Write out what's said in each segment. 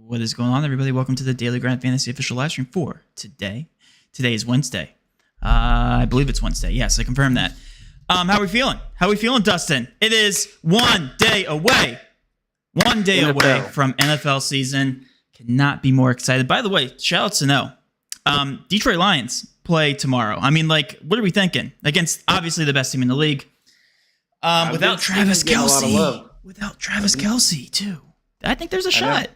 What is going on, everybody? Welcome to the Daily Grind Fantasy official live stream for today. Today is Wednesday. I believe it's Wednesday. Yes, I confirmed that. How are we feeling? How are we feeling, Dustin? It is 1 day away. 1 day away from NFL season. Cannot be more excited. By the way, shout out to No. Detroit Lions play tomorrow. I mean, like, what are we thinking? Against, obviously, the best team in the league. Without Travis Kelce. Without Travis Kelce, too. I think there's a shot.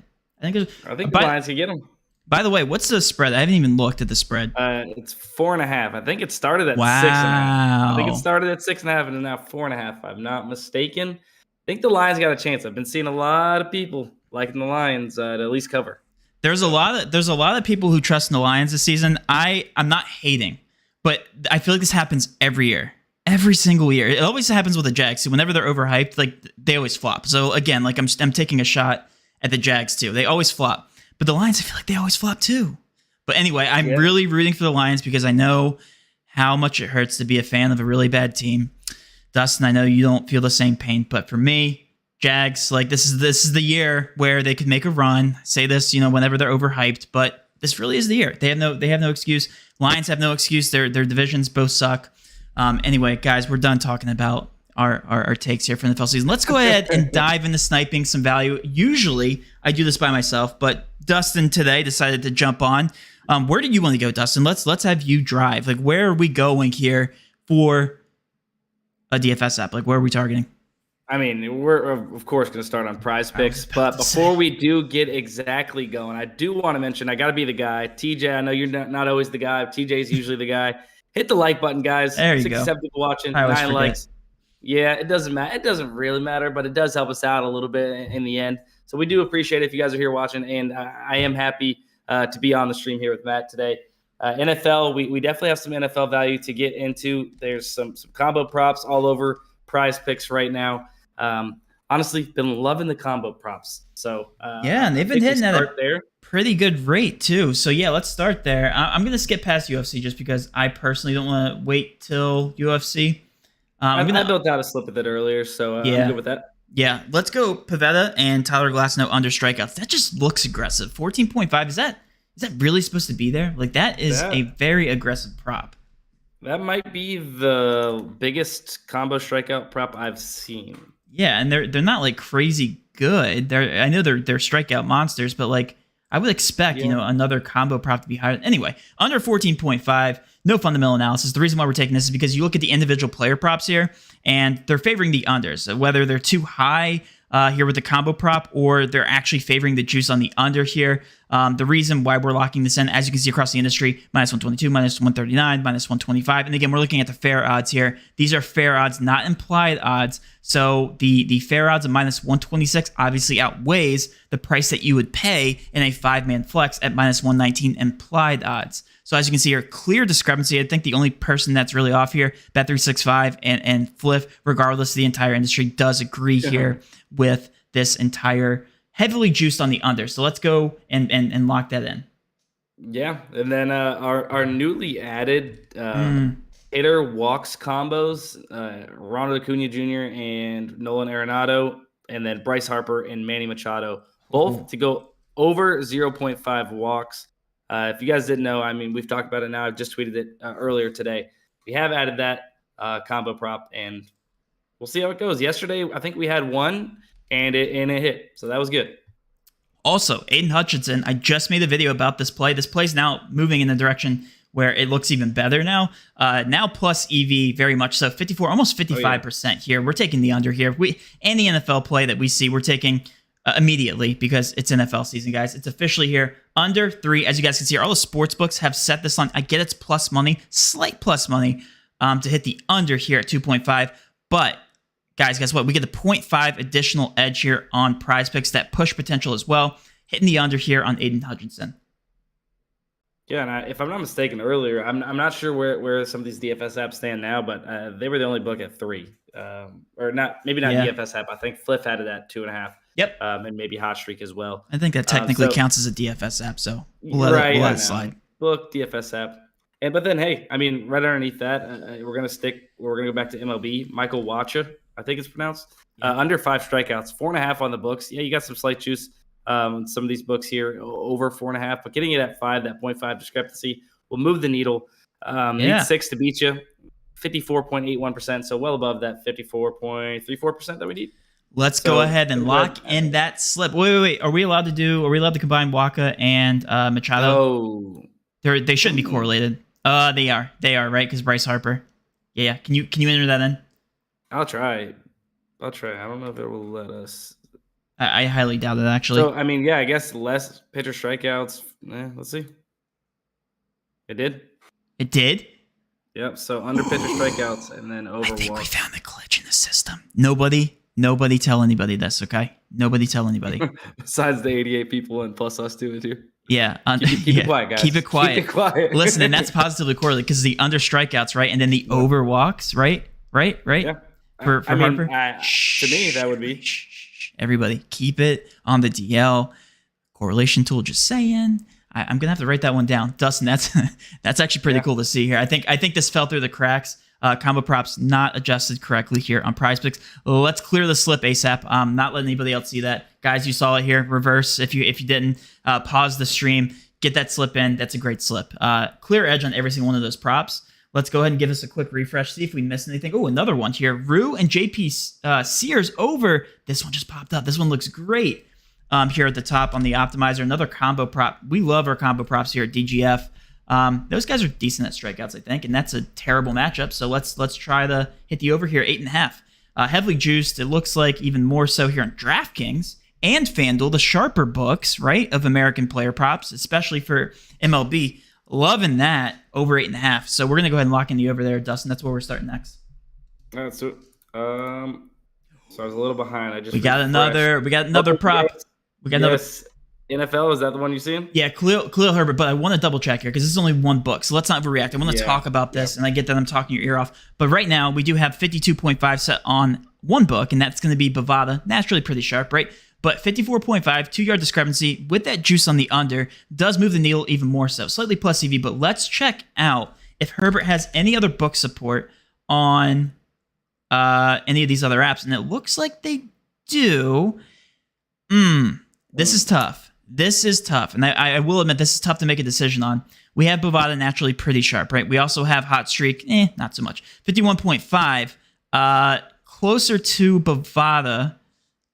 I think the Lions can get them. By the way, what's the spread? I haven't even looked at the spread. It's 4.5. I think it started at 6.5. I think it started at 6.5 and is now 4.5. If I'm not mistaken. I think the Lions got a chance. I've been seeing a lot of people liking the Lions to at least cover. There's a lot of people who trust in the Lions this season. I'm not hating, but I feel like this happens every year. Every single year. It always happens with the Jags. So whenever they're overhyped, like they always flop. So again, like I'm taking a shot at the Jags too. They always flop. But the Lions, I feel like they always flop too. But anyway, I'm really rooting for the Lions because I know how much it hurts to be a fan of a really bad team. Dustin, I know you don't feel the same pain, but for me, Jags, like this is the year where they could make a run. I say this, whenever they're overhyped, but this really is the year. They have no excuse. Lions have no excuse. Their divisions both suck. Anyway, guys, we're done talking about our takes here for the NFL season. Let's go ahead and dive into sniping some value. Usually, I do this by myself, but Dustin today decided to jump on. Where do you want to go, Dustin? Let's have you drive. Like, where are we going here for a DFS app? Like, where are we targeting? I mean, we're, of course, going to start on PrizePicks, but before we do get exactly going, I do want to mention, I got to be the guy. TJ, I know you're not always the guy. TJ's usually the guy. Hit the like button, guys. There you 67 go. people watching, 9 likes. Yeah, it doesn't matter. It doesn't really matter, but it does help us out a little bit in the end. So we do appreciate it if you guys are here watching, and I am happy to be on the stream here with Matt today. NFL, we definitely have some NFL value to get into. There's some combo props all over PrizePicks right now. Honestly, been loving the combo props. So and they've been hitting at a pretty good rate too. So yeah, let's start there. I'm gonna skip past UFC just because I personally don't want to wait till UFC. I built out a slip of it earlier, so I'm good with that. Yeah, let's go Pavetta and Tyler Glasnow under strikeouts. That just looks aggressive. 14.5. Is that really supposed to be there? Like that is a very aggressive prop. That might be the biggest combo strikeout prop I've seen. Yeah, and they're not like crazy good. I know they're strikeout monsters, but like I would expect another combo prop to be higher. Anyway, under 14.5. No fundamental analysis. The reason why we're taking this is because you look at the individual player props here, and they're favoring the unders. Whether they're too high here with the combo prop, or they're actually favoring the juice on the under here. The reason why we're locking this in, as you can see across the industry, minus 122, minus 139, minus 125. And again, we're looking at the fair odds here. These are fair odds, not implied odds. So the fair odds of minus 126 obviously outweighs the price that you would pay in a 5-man flex at minus 119 implied odds. So as you can see here, clear discrepancy. I think the only person that's really off here, Bet365 and Fliff, regardless of the entire industry, does agree here with this entire heavily juiced on the under. So let's go and lock that in. Yeah, and then our newly added hitter walks combos, Ronald Acuna Jr. and Nolan Arenado, and then Bryce Harper and Manny Machado, both to go over 0.5 walks. If you guys didn't know, I mean, we've talked about it now. I've just tweeted it earlier today. We have added that combo prop, and we'll see how it goes. Yesterday, I think we had one, and it hit, so that was good. Also, Aiden Hutchinson, I just made a video about this play. This play's now moving in the direction where it looks even better now. Now plus EV, very much so. 54, almost 55% here. We're taking the under here. Any NFL play that we see, we're taking immediately because it's NFL season, guys. It's officially here. Under 3, as you guys can see, all the sports books have set this line. I get it's plus money, slight plus money to hit the under here at 2.5. But guys, guess what? We get the 0.5 additional edge here on PrizePicks, that push potential as well. Hitting the under here on Aiden Hutchinson. Yeah, and if I'm not mistaken, earlier, I'm not sure where some of these DFS apps stand now, but they were the only book at 3. Or not, maybe not DFS app. I think Fliff had it at 2.5. Yep. And maybe Hot Streak as well. I think that technically counts as a DFS app, so we'll let it slide. Book, DFS app. But then, hey, I mean, right underneath that, we're going to go back to MLB. Michael Wacha, I think it's pronounced. Under 5 strikeouts, 4.5 on the books. Yeah, you got some slight juice. Some of these books here over 4.5, but getting it at 5, that 0.5 discrepancy will move the needle. Need 6 to beat you. 54.81%, so well above that 54.34% that we need. Let's go ahead and lock in that slip. Wait. Are we allowed to combine Waka and Machado? Oh. They shouldn't be correlated. They are, right? Because Bryce Harper. Yeah. Can you enter that in? I'll try. I don't know if it will let us. I highly doubt it, actually. So, I mean, yeah, I guess less pitcher strikeouts. Let's see. It did. It did? Yep, so under pitcher strikeouts and then over I think walks. we found the glitch in the system. Nobody tell anybody this, okay? Nobody tell anybody. Besides the 88 people and plus us doing it too. Yeah. Keep it quiet, guys. Keep it quiet. Listen, and that's positively correlated because the under strikeouts, right? And then the over walks, right? Yeah. For Harper? To me, that would be. Everybody, keep it on the DL. Correlation tool, just saying. I'm gonna have to write that one down, Dustin. That's actually pretty cool to see here. I think this fell through the cracks. Combo props not adjusted correctly here on PrizePicks. Let's clear the slip ASAP. Not letting anybody else see that, guys. You saw it here. Reverse if you didn't. Pause the stream. Get that slip in. That's a great slip. Clear edge on every single one of those props. Let's go ahead and give us a quick refresh. See if we missed anything. Oh, another one here. Rue and JP Sears over. This one just popped up. This one looks great. Here at the top on the optimizer, another combo prop. We love our combo props here at DGF. Those guys are decent at strikeouts, I think, and that's a terrible matchup. So let's try to hit the over here, 8.5. Heavily juiced. It looks like even more so here on DraftKings and FanDuel, the sharper books, right, of American player props, especially for MLB. Loving that over 8.5. So we're gonna go ahead and lock in the over there, Dustin. That's where we're starting next. All right, so I was a little behind. We got another prop. We got another. NFL, is that the one you seeing? Yeah, Khalil Herbert, but I want to double check here because this is only one book, so let's not overreact. I want to talk about this, and I get that I'm talking your ear off. But right now, we do have 52.5 set on one book, and that's going to be Bovada. Naturally pretty sharp, right? But 54.5, 2-yard discrepancy with that juice on the under does move the needle even more so. Slightly plus EV, but let's check out if Herbert has any other book support on any of these other apps, and it looks like they do. This is tough. And I will admit this is tough to make a decision on. We have Bovada naturally pretty sharp, right? We also have Hot Streak, not so much. 51.5, closer to Bovada,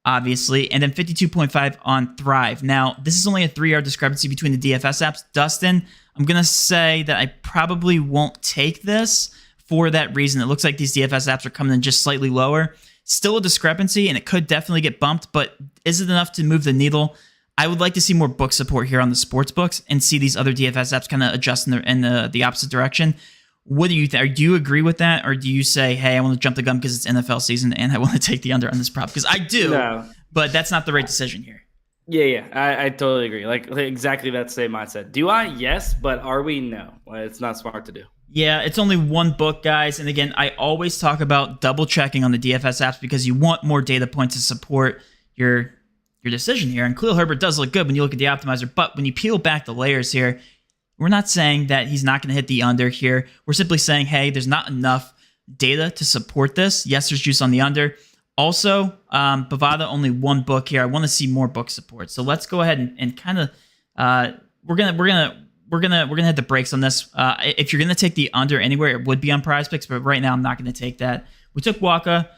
obviously, and then 52.5 on Thrive. Now, this is only a 3-yard discrepancy between the DFS apps. Dustin, I'm going to say that I probably won't take this for that reason. It looks like these DFS apps are coming in just slightly lower. Still a discrepancy, and it could definitely get bumped, but is it enough to move the needle? I would like to see more book support here on the sports books and see these other DFS apps kind of adjust in the opposite direction. What do you think? Do you agree with that, or do you say, hey, I want to jump the gun because it's NFL season and I want to take the under on this prop? Because I do, but that's not the right decision here. Yeah, I totally agree. Like exactly that same mindset. Do I? Yes, but are we? No. Well, it's not smart to do. Yeah, it's only one book, guys. And again, I always talk about double checking on the DFS apps because you want more data points to support your decision here. And Khalil Herbert does look good when you look at the optimizer, but when you peel back the layers here, we're not saying that he's not going to hit the under here. We're simply saying, hey, there's not enough data to support this. Yes, there's juice on the under. Also, Bovada, only one book here. I want to see more book support. So let's go ahead and kind of we're gonna hit the brakes on this. If you're gonna take the under anywhere, it would be on PrizePicks, but right now I'm not gonna take that. We took Waka.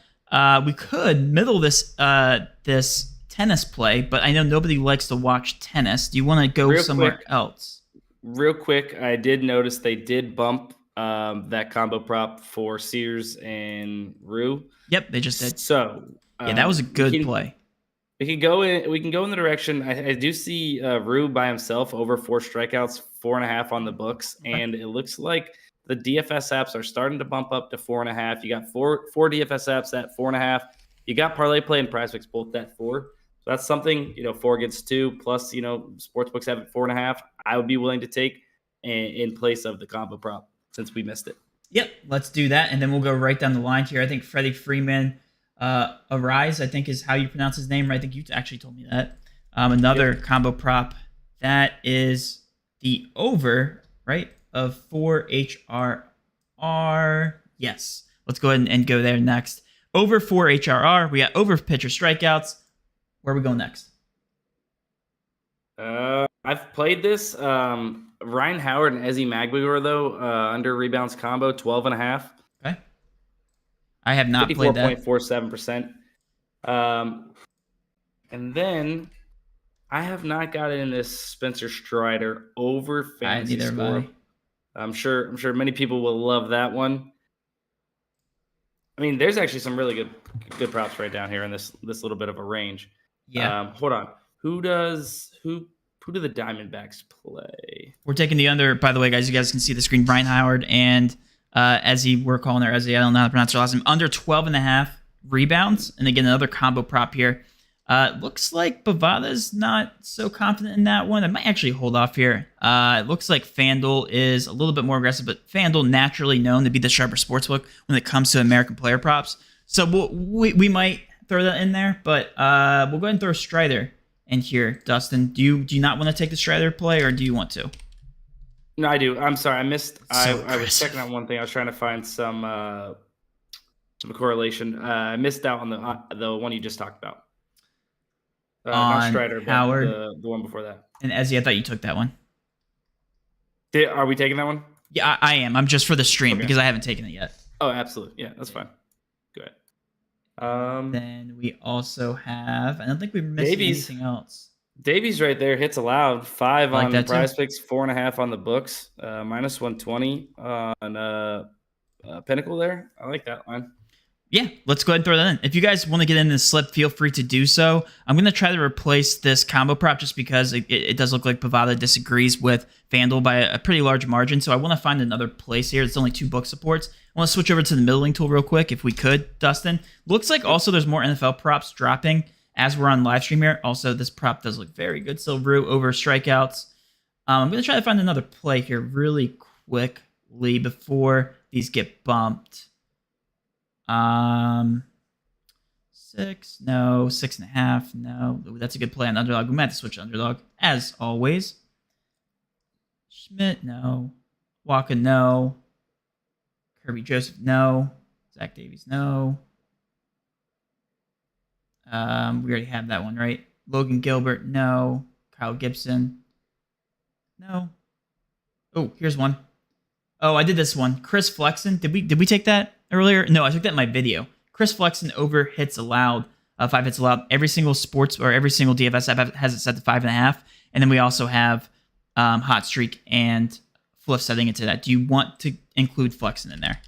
We could middle this tennis play, but I know nobody likes to watch tennis. Do you want to go somewhere else? Real quick, I did notice they did bump that combo prop for Sears and Rue. Yep, they just did. So yeah, that was a good play. We can go in the direction. I do see Rue by himself over 4 strikeouts, 4.5 on the books, and it looks like the DFS apps are starting to bump up to 4.5. You got four DFS apps at 4.5. You got Parlay Play and PrizePicks both at 4. So that's something, 4 against 2 plus, sportsbooks have it 4.5. I would be willing to take in place of the combo prop since we missed it. Yep, let's do that, and then we'll go right down the line here. I think Freddie Freeman, Arise, I think is how you pronounce his name. Right? I think you actually told me that. Another combo prop that is the over, right, of 4 HRR. Yes, let's go ahead and go there next. Over 4 HRR. We got over pitcher strikeouts. Where are we going next? I've played this. Ryan Howard and Ezzy Magbegor, though, under rebounds combo, 12.5. Okay. I have not played that. 54.47%. And then I have not gotten in this Spencer Strider over fantasy score. I'm sure many people will love that one. I mean, there's actually some really good props right down here in this little bit of a range. Yeah. Hold on. Who do the Diamondbacks play? We're taking the under, by the way, guys. You guys can see the screen. Brian Howard and Ezzy, we're calling her Ezzy. I don't know how to pronounce her last name. Under 12.5 rebounds. And again, another combo prop here. Looks like Bovada's not so confident in that one. I might actually hold off here. It looks like FanDuel is a little bit more aggressive, but FanDuel naturally known to be the sharper sportsbook when it comes to American player props. So we might throw that in there, but we'll go ahead and throw Strider in here. Dustin, do you not want to take the Strider play, or do you want to? No, I do. I'm sorry, I missed. I was checking out one thing. I was trying to find some correlation. I missed out on the one you just talked about. Not Strider, Howard, the one before that. And Ezzy, I thought you took that one. Are we taking that one? Yeah, I am. I'm just for the stream because I haven't taken it yet. Oh, absolutely. Yeah, that's fine. Go ahead. Then we also have, I don't think we missed anything else. Davies right there hits allowed 5 on PrizePicks, 4.5 on the books, minus 120 on Pinnacle there. I like that line. Yeah, let's go ahead and throw that in. If you guys want to get in this slip, feel free to do so. I'm going to try to replace this combo prop just because it does look like Bovada disagrees with FanDuel by a pretty large margin. So I want to find another place here. It's only 2 book supports. I want to switch over to the middling tool real quick if we could, Dustin. Looks like also there's more NFL props dropping as we're on live stream here. Also, this prop does look very good. Still Rue over strikeouts. I'm going to try to find another play here really quickly before these get bumped. 6, no. 6.5, no. Ooh, that's a good play on Underdog. We might have to switch to Underdog, as always. Schmidt, no. Waka, no. Kirby Joseph, no. Zach Davies, no. We already have that one, right? Logan Gilbert, no. Kyle Gibson, no. Oh, here's one. Oh, I did this one. Chris Flexen. Did we take that earlier? No, I took that in my video. Chris Flexen over hits allowed, 5 hits allowed. Every single sports or every single DFS app has it set to 5.5, and then we also have Hot Streak and Fluff setting it to that. Do you want to include Flexen in there?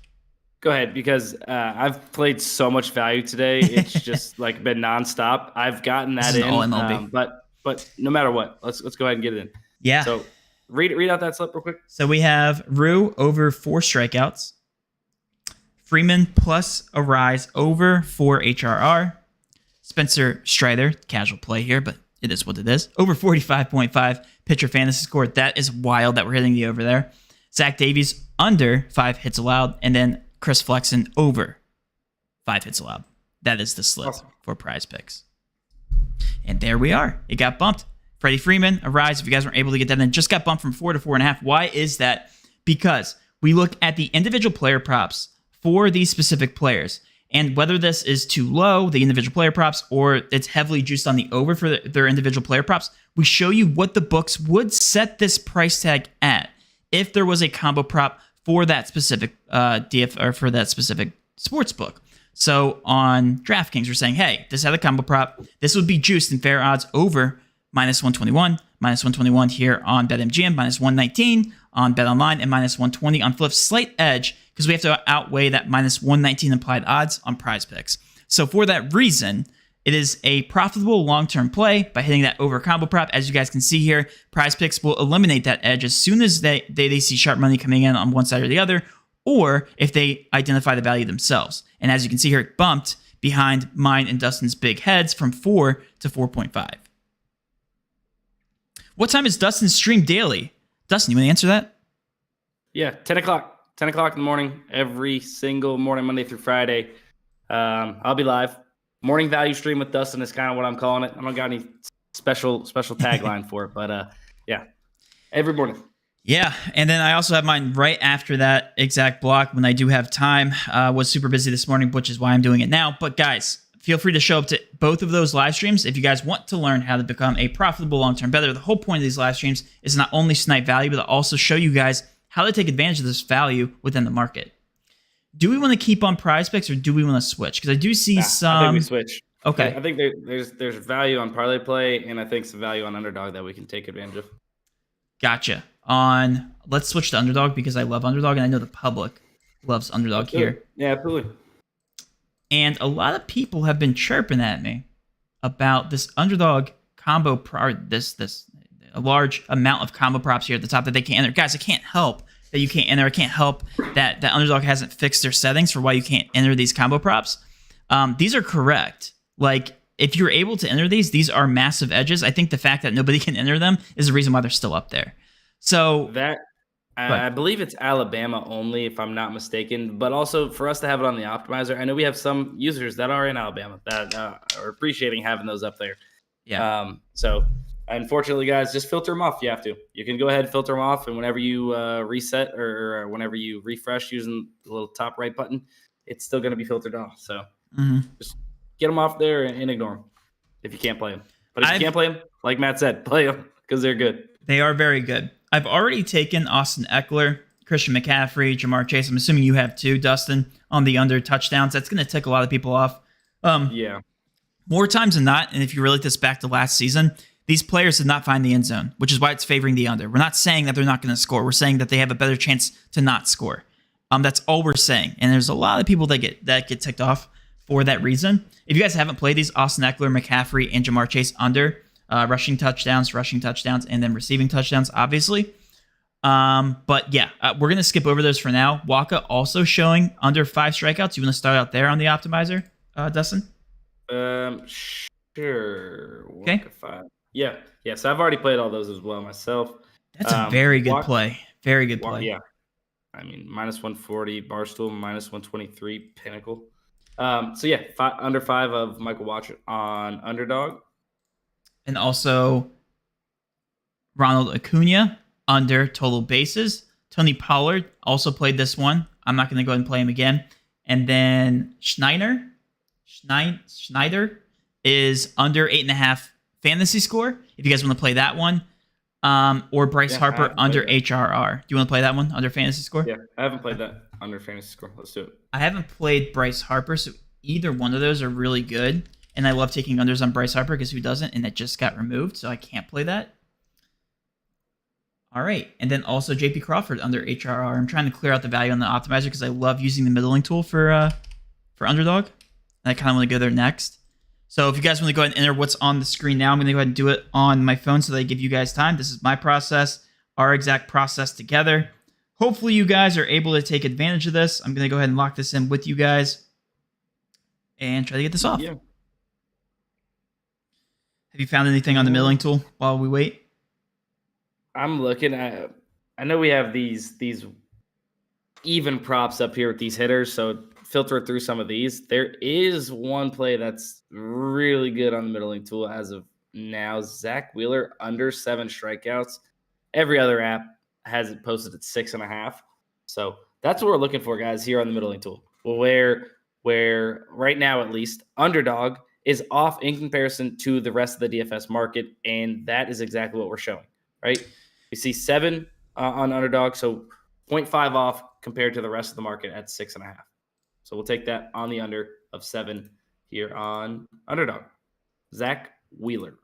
Go ahead, because I've played so much value today. It's just like been nonstop. I've gotten that in, all MLB. But no matter what, let's go ahead and get it in. Yeah. So read out that slip real quick. So we have Rue over 4 strikeouts. Freeman plus a rise over 4 HRR. Spencer Strider, casual play here, but it is what it is. Over 45.5 pitcher fantasy score. That is wild that we're hitting the over there. Zach Davies under 5 hits allowed. And then Chris Flexen over 5 hits allowed. That is the slip for PrizePicks. And there we are. It got bumped. Freddie Freeman, a rise. If you guys weren't able to get that in, just got bumped from 4 to 4.5. Why is that? Because we look at the individual player props for these specific players. And whether this is too low, the individual player props, or it's heavily juiced on the over for their individual player props, we show you what the books would set this price tag at if there was a combo prop for that specific DF or for that specific sports book. So on DraftKings, we're saying, hey, this had a combo prop. This would be juiced in fair odds over minus 121 here on BetMGM, minus 119 on BetOnline, and minus 120 on Flip. Slight edge because we have to outweigh that minus 119 implied odds on PrizePicks. So for that reason, it is a profitable long-term play by hitting that over combo prop. As you guys can see here, PrizePicks will eliminate that edge as soon as they see sharp money coming in on one side or the other, or if they identify the value themselves. And as you can see here, it bumped behind mine and Dustin's big heads from 4 to 4.5. What time is Dustin's stream daily? Dustin, you want to answer that? Yeah, 10 o'clock. 10 o'clock in the morning, every single morning, Monday through Friday. I'll be live. Morning value stream with Dustin is kind of what I'm calling it. I don't got any special tagline for it, but yeah, every morning. Yeah, and then I also have mine right after that exact block when I do have time. Was super busy this morning, which is why I'm doing it now. But guys, feel free to show up to both of those live streams if you guys want to learn how to become a profitable long-term bettor. The whole point of these live streams is not only snipe value, but to also show you guys how to take advantage of this value within the market. Do we want to keep on PrizePicks or do we want to switch? Because I do see some. I think we switch. Okay. I think there's value on Parlay Play, and I think some value on Underdog that we can take advantage of. Gotcha. Let's switch to Underdog because I love Underdog, and I know the public loves Underdog here. Yeah, absolutely. And a lot of people have been chirping at me about this Underdog combo, a large amount of combo props here at the top that they can't enter. Guys, I can't help that you can't enter. I can't help that Underdog hasn't fixed their settings for why you can't enter these combo props. These are correct. Like, if you're able to enter these are massive edges. I think the fact that nobody can enter them is the reason why they're still up there. So I believe it's Alabama only, if I'm not mistaken. But also for us to have it on the optimizer, I know we have some users that are in Alabama that are appreciating having those up there. Yeah. So unfortunately, guys, just filter them off. You have to. You can go ahead and filter them off, and whenever you reset or whenever you refresh using the little top right button, it's still going to be filtered off. So just get them off there and ignore them if you can't play them. But if you can't play them, like Matt said, play them because they're good. They are very good. I've already taken Austin Eckler, Christian McCaffrey, Jamar Chase. I'm assuming you have too, Dustin, on the under touchdowns. That's going to tick a lot of people off. Yeah. More times than not, and if you relate this back to last season, these players did not find the end zone, which is why it's favoring the under. We're not saying that they're not going to score. We're saying that they have a better chance to not score. That's all we're saying. And there's a lot of people that get ticked off for that reason. If you guys haven't played these, Austin Eckler, McCaffrey, and Jamar Chase under rushing touchdowns, and then receiving touchdowns, obviously. But yeah, we're going to skip over those for now. Waka also showing under 5 strikeouts. You want to start out there on the optimizer, Dustin? Sure. Okay. 5. Yeah. So I've already played all those as well myself. That's a very good play. Very good play. Yeah. I mean, minus 140 Barstool, minus 123 Pinnacle. So yeah, under 5 of Michael Watcher on Underdog. And also Ronald Acuna under total bases. Tony Pollard also played this one. I'm not going to go ahead and play him again. And then Schneider is under 8.5 fantasy score. If you guys want to play that one. Or Bryce Harper under HRR. Do you want to play that one under fantasy score? Yeah, I haven't played that under fantasy score. Let's do it. I haven't played Bryce Harper, so either one of those are really good. And I love taking unders on Bryce Harper because who doesn't? And it just got removed, so I can't play that. All right. And then also JP Crawford under HRR. I'm trying to clear out the value on the optimizer because I love using the middling tool for Underdog. And I kind of want to go there next. So if you guys want to go ahead and enter what's on the screen now, I'm going to go ahead and do it on my phone so that I give you guys time. This is my process, our exact process together. Hopefully you guys are able to take advantage of this. I'm going to go ahead and lock this in with you guys and try to get this off. Yeah. Have you found anything on the middling tool while we wait? I'm looking at. I know we have these even props up here with these hitters, so filter through some of these. There is one play that's really good on the middling tool as of now. Zach Wheeler under 7 strikeouts. Every other app has it posted at 6.5. So that's what we're looking for, guys, here on the middling tool. Where right now at least Underdog is off in comparison to the rest of the DFS market, and that is exactly what we're showing, right? We see 7 on Underdog, so 0.5 off compared to the rest of the market at 6.5. So we'll take that on the under of 7 here on Underdog. Zach Wheeler.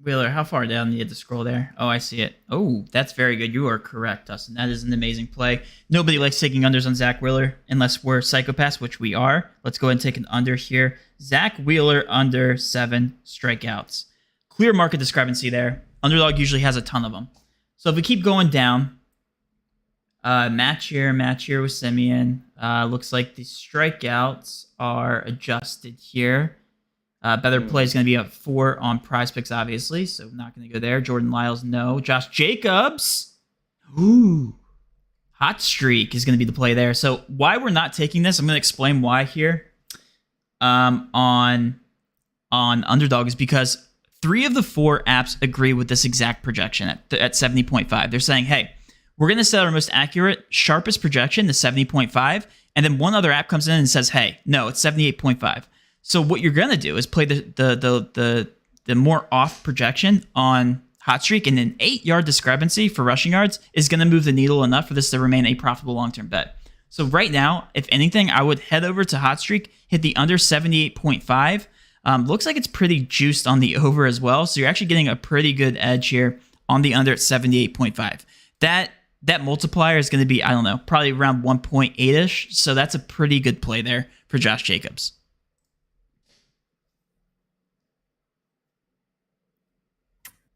Wheeler, how far down do you have to scroll there? Oh, I see it. Oh, that's very good. You are correct, Dustin. That is an amazing play. Nobody likes taking unders on Zach Wheeler unless we're psychopaths, which we are. Let's go ahead and take an under here. Zach Wheeler under 7 strikeouts. Clear market discrepancy there. Underdog usually has a ton of them. So if we keep going down, match here with Simeon. Looks like the strikeouts are adjusted here. Better play is going to be up 4 on PrizePicks, obviously, so not going to go there. Jordan Lyles, no. Josh Jacobs, ooh, hot streak is going to be the play there. So why we're not taking this, I'm going to explain why here. On Underdog is because 3 of the 4 apps agree with this exact projection at 70.5. They're saying, hey, we're going to set our most accurate, sharpest projection to 70.5, and then one other app comes in and says, hey, no, it's 78.5. So what you're gonna do is play the more off projection on hot streak, and an 8-yard discrepancy for rushing yards is gonna move the needle enough for this to remain a profitable long-term bet. So right now, if anything, I would head over to hot streak, hit the under 78.5. Looks like it's pretty juiced on the over as well. So you're actually getting a pretty good edge here on the under at 78.5. That multiplier is going to be, I don't know, probably around 1.8-ish. So that's a pretty good play there for Josh Jacobs.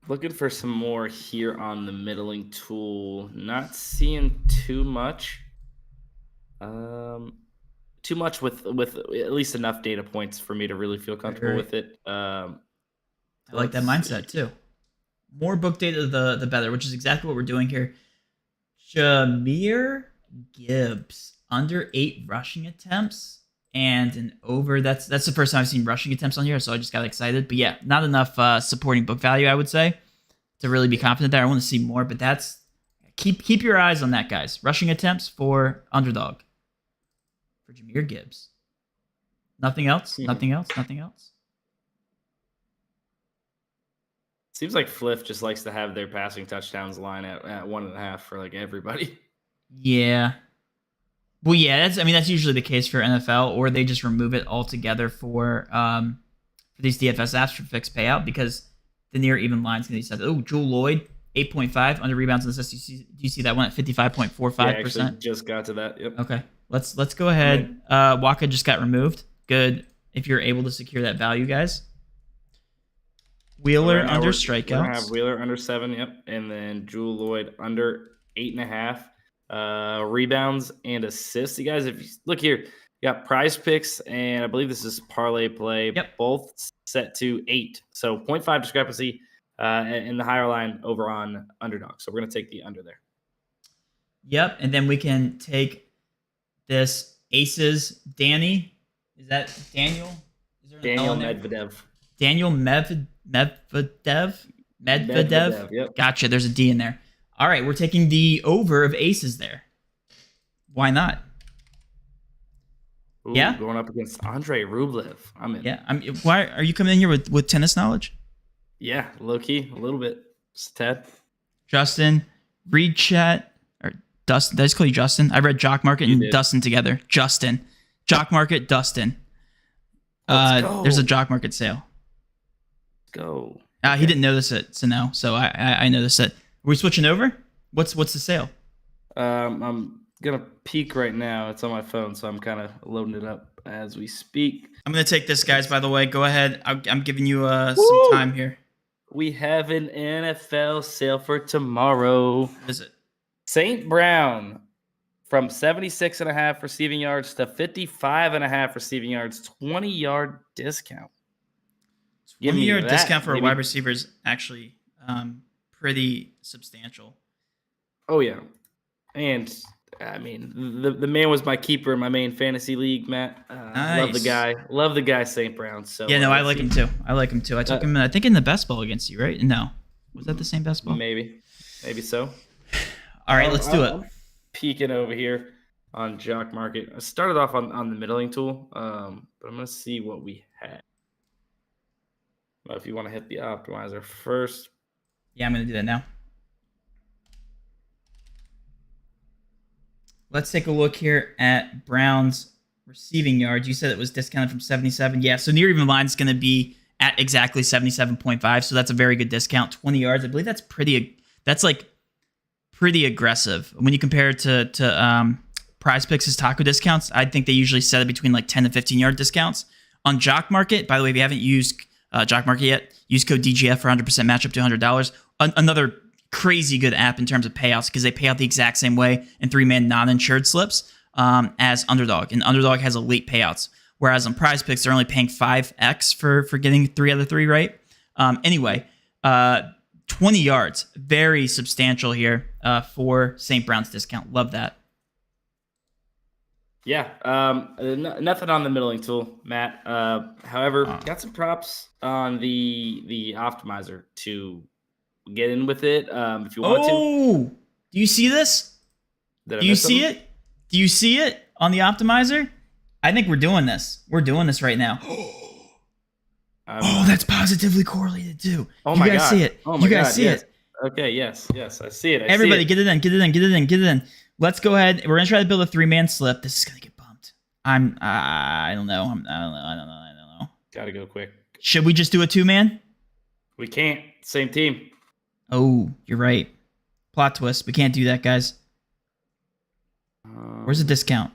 Looking for some more here on the middling tool. Not seeing too much. Too much with at least enough data points for me to really feel comfortable with it. I like that mindset too. More book data, the better, which is exactly what we're doing here. Jahmyr Gibbs, under 8 rushing attempts and an over. That's the first time I've seen rushing attempts on here, so I just got excited. But yeah, not enough supporting book value, I would say, to really be confident there. I want to see more, but that's keep your eyes on that, guys. Rushing attempts for Underdog for Jahmyr Gibbs. Nothing else. Nothing else. Nothing else. Seems like Fliff just likes to have their passing touchdowns line at 1.5 for like everybody. Yeah. Well, yeah, that's usually the case for NFL, or they just remove it altogether for these DFS apps for fixed payout, because the near even line's going to be set. Oh, Jewel Lloyd, 8.5 under rebounds and assists. Do you see that one at 55.45%? Yeah, actually just got to that. Yep. Okay, let's go ahead. Waka just got removed. Good if you're able to secure that value, guys. Wheeler under strikeouts. Have Wheeler under 7, yep, and then Jewel Lloyd under 8.5 rebounds and assists. You guys, if you look here, you got PrizePicks, and I believe this is Parlay Play. Yep. Both set to 8, so 0.5 discrepancy in the higher line over on Underdog. So we're gonna take the under there. Yep, and then we can take this Aces. Danny, is that Daniel? Is there Daniel Medvedev. Daniel Medvedev. Yep. Gotcha. There's a D in there. All right, we're taking the over of aces there. Why not? Ooh, yeah, going up against Andrei Rublev. I'm in. Yeah, why are you coming in here with tennis knowledge? Yeah, low key, a little bit. Just Ted. Justin, read chat or Dustin. Did I just call you Justin? I read Jock Market and Dustin together. Justin, Jock Market, Dustin. There's a Jock Market sale. Go. Okay. He didn't notice it, so no. So I noticed it. Are we switching over? What's the sale? I'm gonna peek right now. It's on my phone, so I'm kind of loading it up as we speak. I'm gonna take this, guys. By the way, go ahead. I'm giving you some time here. We have an NFL sale for tomorrow. What is it? St. Brown from 76.5 receiving yards to 55.5 receiving yards. 20-yard discount. 20-yard discount for a wide receiver is actually pretty substantial. Oh, yeah. And, I mean, the man was my keeper in my main fantasy league, Matt. Nice. Love the guy. Love the guy, St. Brown. So yeah, no, I like him too. I took him, I think, in the best ball against you, right? No. Was that the same best ball? Maybe so. All right, let's do it. I'm peeking over here on Jock Market. I started off on the middling tool, but I'm going to see what we had. But if you want to hit the optimizer first. Yeah, I'm going to do that now. Let's take a look here at Brown's receiving yards. You said it was discounted from 77. Yeah, so near even line is going to be at exactly 77.5. So that's a very good discount. 20 yards. I believe that's pretty aggressive. When you compare it to PrizePicks' taco discounts, I think they usually set it between like 10 to 15-yard discounts. On Jock Market, by the way, if you haven't used Jock Market yet, use code DGF for 100% match up to $100. Another crazy good app in terms of payouts, because they pay out the exact same way in 3-man non-insured slips as Underdog. And Underdog has elite payouts, whereas on PrizePicks, they're only paying 5x for getting 3 out of 3 right. Anyway, 20 yards, very substantial here for St. Brown's discount. Love that. Yeah, nothing on the middling tool, Matt. However, got some props on the optimizer to get in with it if you want to. Oh, do you see this? Do you see it on the optimizer? I think we're doing this. We're doing this right now. Oh, that's positively correlated too. Oh you my guys God. see it. Oh my you guys God, see yes. it. Okay, yes, I see it. Everybody, get it in, get it in, get it in, get it in. Let's go ahead. We're gonna try to build a 3-man slip. This is gonna get bumped. I don't know. I don't know. Gotta go quick. Should we just do a 2-man? We can't. Same team. Oh, you're right. Plot twist. We can't do that, guys. Where's the discount?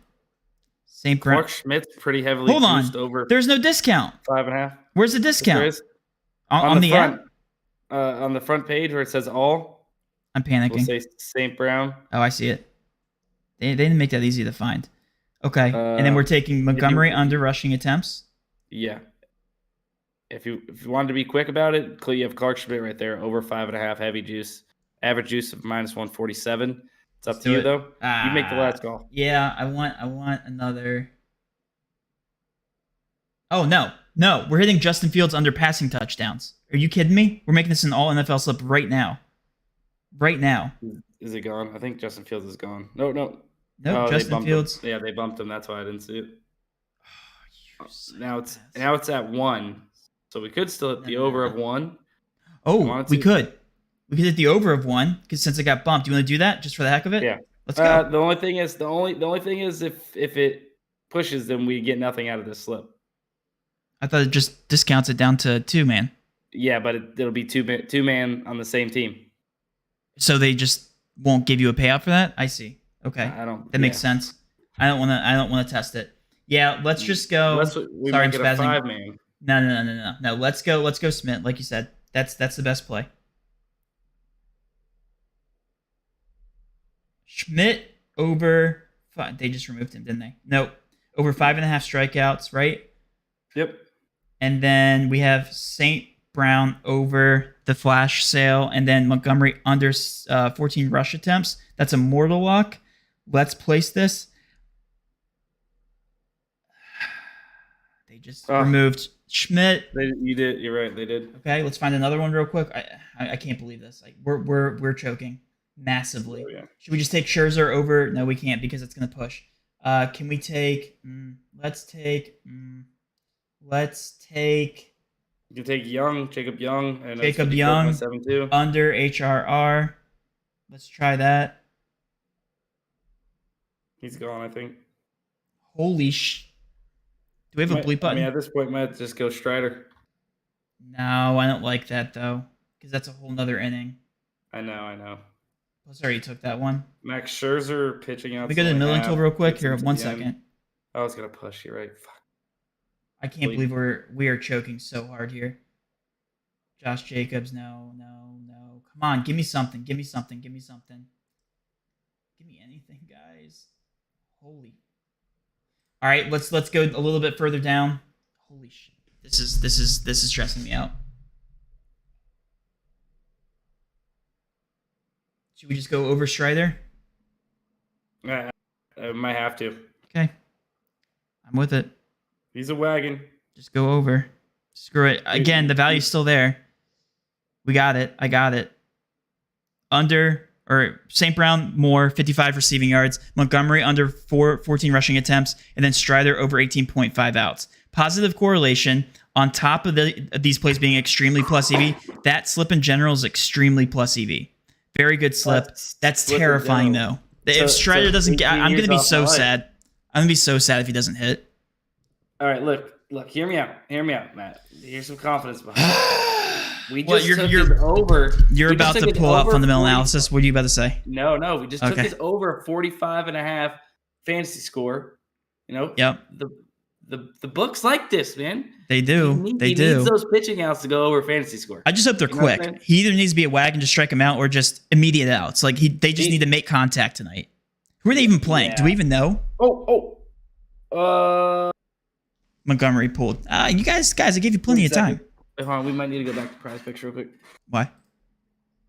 St. Brown. Clark Schmidt's pretty heavily Hold on. over. There's no discount. 5.5. Where's the discount? There is. On the front. app? On the front page where it says all. I'm panicking. We'll say St. Brown. Oh, I see it. They didn't make that easy to find. Okay. And then we're taking Montgomery under rushing attempts. Yeah. If you wanted to be quick about it, you have Clark Schmidt right there, over 5.5 heavy juice. Average juice of -147. It's up to you though. You make the last call. Yeah, I want another. Oh no. We're hitting Justin Fields under passing touchdowns. Are you kidding me? We're making this an all NFL slip right now. Right now. Is it gone? I think Justin Fields is gone. No. Nope, Justin Fields. Him. Yeah, they bumped him. That's why I didn't see it. Now it's at 1. So we could still hit the over of 1. Oh, we could. We could hit the over of 1 because since it got bumped, do you want to do that just for the heck of it? Yeah. Let's go. The only thing is if it pushes, then we get nothing out of this slip. I thought it just discounts it down to 2-man. Yeah, but it'll be two man on the same team. So they just won't give you a payout for that? I see. Okay. That makes sense. I don't want to test it. Yeah, let's just go. We make it a 5-man. No. Let's go Smith, like you said. That's the best play. Schmidt over 5. They just removed him, didn't they? Nope. Over 5.5 strikeouts, right? Yep. And then we have St. Brown over the flash sale, and then Montgomery under 14 rush attempts. That's a mortal lock. Let's place this. They just removed Schmidt. You did. You're right. They did. Okay, let's find another one real quick. I can't believe this. Like we're choking massively. Oh, yeah. Should we just take Scherzer over? No, we can't because it's gonna push. Can we take? Let's take. You can take Jacob Young, and Jacob Young under HRR. Let's try that. He's gone, I think. Holy sh! Do we have a bleep button? I mean, at this point, might just go Strider. No, I don't like that though, because that's a whole nother inning. I know. Sorry, you took that one. Max Scherzer pitching out. We go to the middle tool real quick here. 1 second. I was gonna push you, right? Fuck. I can't believe we are choking so hard here. Josh Jacobs, no. Come on, give me something. Give me anything, guys. Holy. All right, let's go a little bit further down. Holy shit. This is stressing me out. Should we just go over Strider? I might have to. Okay. I'm with it. He's a wagon. Just go over. Screw it. Again, the value's still there. We got it. I got it. Under, or St. Brown, more, 55 receiving yards. Montgomery, under 14 rushing attempts. And then Strider, over 18.5 outs. Positive correlation. On top of these plays being extremely plus EV, that slip in general is extremely plus EV. Very good slip. That's terrifying, though. If Strider doesn't get... I'm going to be so sad. I'm going to be so sad if he doesn't hit. All right, look. Hear me out, Matt. Here's some confidence behind it. We just took his over. You're about to pull out fundamental analysis. What are you about to say? No. We just took his over 45.5 fantasy score. You know. Yep. The books like this, man. They do. He needs those pitching outs to go over fantasy score. I just hope they're quick. He either needs to be a wagon to strike him out, or just immediate outs. Like they just need to make contact tonight. Who are they even playing? Do we even know? Montgomery pulled. You guys, I gave you plenty of time. Hold on, we might need to go back to PrizePicks real quick. Why?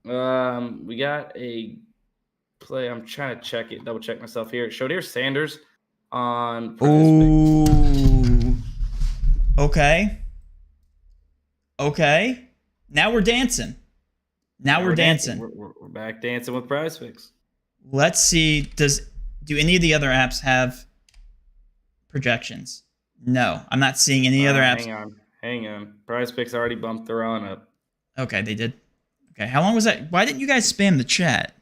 We got a play. I'm trying to double check myself here. Shadir Sanders on PrizePicks. Ooh. Okay. Now we're dancing. We're dancing. We're back dancing with PrizePicks. Let's see. Do any of the other apps have projections. No, I'm not seeing any other apps. Hang on. PrizePicks already bumped their own up. Okay, they did. Okay, how long was that? Why didn't you guys spam the chat?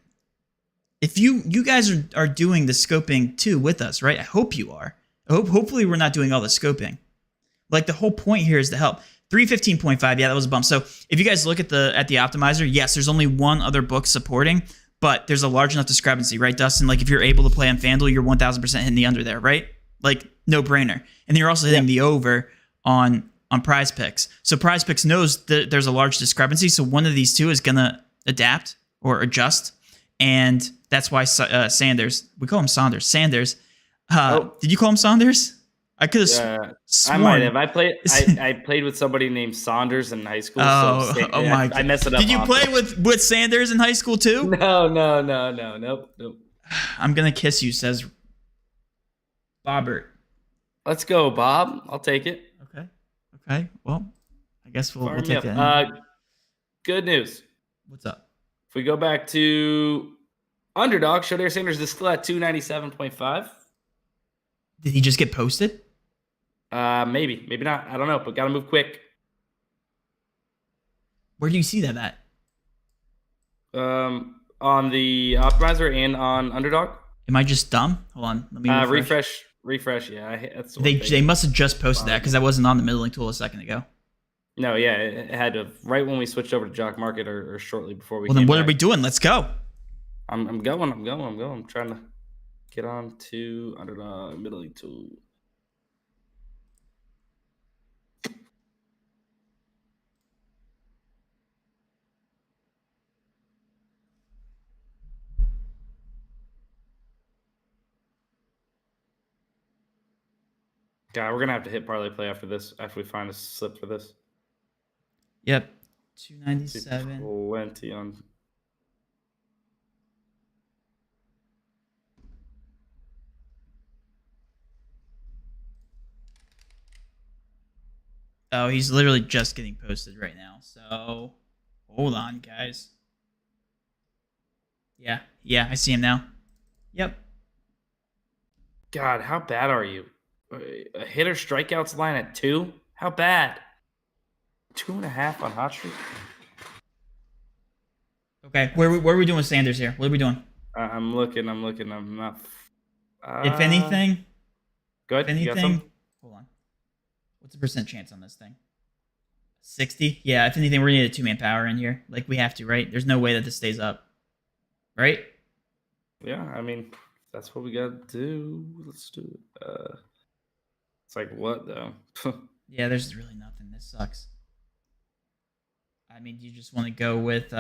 If you guys are doing the scoping too with us, right? I hope you are. Hopefully we're not doing all the scoping. Like the whole point here is to help. 315.5, yeah, that was a bump. So if you guys look at the optimizer, yes, there's only one other book supporting, but there's a large enough discrepancy, right, Dustin? Like if you're able to play on FanDuel, you're 1,000% hitting the under there, right? Like no brainer. And then you're also hitting the over on PrizePicks. So PrizePicks knows that there's a large discrepancy. So one of these two is gonna adapt or adjust, and that's why Sanders. We call him Saunders. Sanders. Did you call him Saunders? I could have sworn. I might have. I played with somebody named Saunders in high school. Oh my God. I messed it up. Did you play with Sanders in high school too? No. Nope. I'm gonna kiss you, says Bobbert. Let's go, Bob. I'll take it. Okay. Well, I guess we'll take it. Good news. What's up? If we go back to Underdog, Shadar Sanders is still at 297.5. Did he just get posted? Maybe not. I don't know, but gotta move quick. Where do you see that at? On the optimizer and on Underdog. Am I just dumb? Hold on, let me refresh. Yeah, that's they must have just posted that because I wasn't on the middling tool a second ago. No, yeah, it had to right when we switched over to Jock Market or shortly before we. Well, then what are we doing? Let's go. I'm going. I'm trying to get on to Underdog middling tool. God, we're gonna have to hit Parlay Play after this. After we find a slip for this. Yep, 297. Plenty on. Oh, he's literally just getting posted right now. So, hold on, guys. Yeah, I see him now. Yep. God, how bad are you? A hitter strikeouts line at 2? How bad? 2.5 on Hot Streak? Okay, where are we doing with Sanders here? What are we doing? I'm looking. I'm not. If anything, good. If anything, hold on. What's the percent chance on this thing? 60? Yeah, if anything, we're gonna need a 2-man power in here. Like we have to, right? There's no way that this stays up, right? Yeah, I mean, that's what we gotta do. Let's do it. It's like what though? Yeah, there's really nothing. This sucks. I mean, do you just want to go with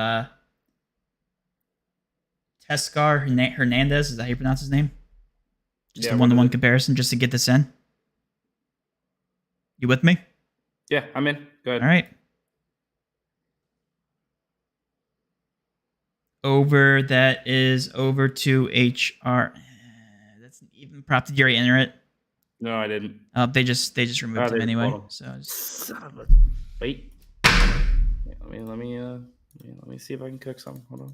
Tescar Hernandez? Is that how you pronounce his name? Just a one-to-one comparison, just to get this in. You with me? Yeah, I'm in. Go ahead. All right. Over, that is over to HR. That's an even prop. Did you already enter it? No, I didn't. They just removed him anyway. So son of a wait. Yeah, let me see if I can cook something. Hold on.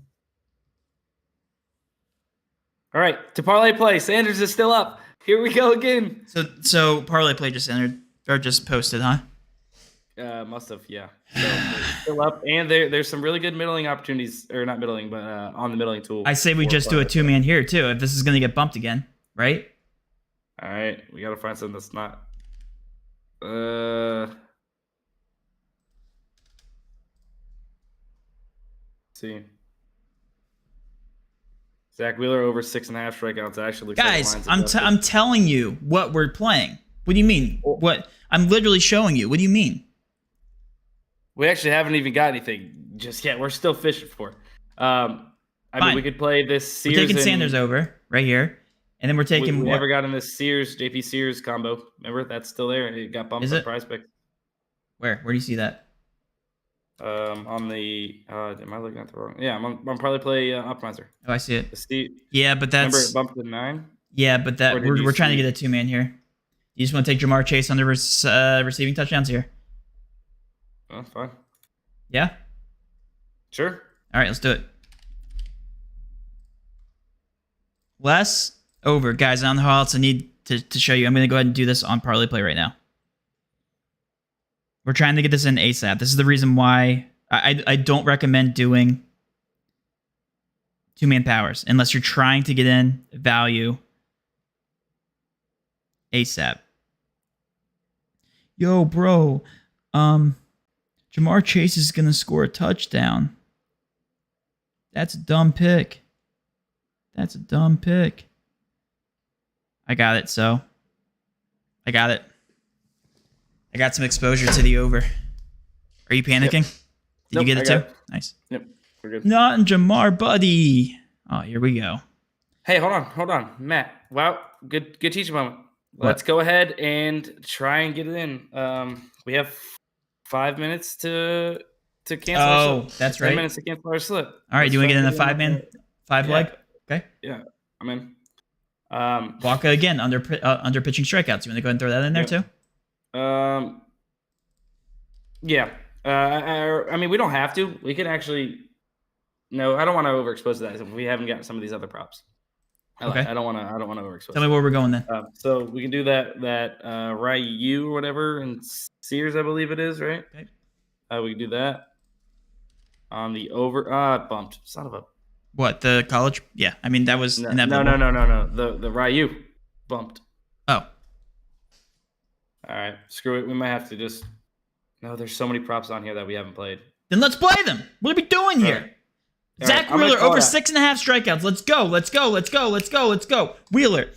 All right, to Parlay Play. Sanders is still up. Here we go again. So Parlay Play just entered or just posted, huh? Must have, yeah. So still up, and there's some really good middling opportunities, or not middling, but on the middling tool. I say we just do a 2-man here too. If this is gonna get bumped again, right? All right, we gotta find something that's not. See. Zach Wheeler over 6.5 strikeouts. Actually looks guys, like I'm telling you what we're playing. What do you mean? What? I'm literally showing you. What do you mean? We actually haven't even got anything just yet. We're still fishing for it. I mean, we could play this Sears. We're taking Sanders over right here. And then we're taking. We never got in this JP Sears combo. Remember, that's still there. It got bumped on PrizePicks. Where do you see that? On the. Am I looking at the wrong? Yeah, I'm on Parlay Play optimizer. Oh, I see it. Yeah, but that's. Remember, it bumped to 9. Yeah, but that we're trying to get a 2-man here. You just want to take Jamar Chase under receiving touchdowns here? Oh, fine. Yeah. Sure. All right, let's do it. Less over, guys. I don't know how else I need to show you. I'm going to go ahead and do this on Parlay Play right now. We're trying to get this in ASAP. This is the reason why I don't recommend doing two-man powers unless you're trying to get in value ASAP. Yo, bro. Jamar Chase is going to score a touchdown. That's a dumb pick. That's a dumb pick. I got it, so. I got it. I got some exposure to the over. Are you panicking? Yep. Did you get it too? Nice. Yep, we're good. Not in Jamar, buddy. Oh, here we go. Hey, hold on. Matt. Wow, good teaching moment. Let's go ahead and try and get it in. We have 5 minutes to cancel our slip. That's 10 right. minutes to cancel our slip. All right, do you want to get in a five leg? Okay. Yeah, I'm in. Waka again, under pitching strikeouts. You want to go ahead and throw that in there too? Yeah. I mean, we don't have to. We can actually. No, I don't want to overexpose that if we haven't got some of these other props. Okay. I don't want to overexpose. Tell me where we're going then. So we can do that Ryu or whatever and Sears, I believe it is, right? Okay. We can do that on the over. Bumped. Son of a. What, the college? Yeah, I mean that was inevitable. No. The Ryu bumped. Oh. All right, screw it. We might have to just. No, there's so many props on here that we haven't played. Then let's play them. What are we doing here? All Zach right, Wheeler over 6.5 strikeouts. Let's go. Wheeler.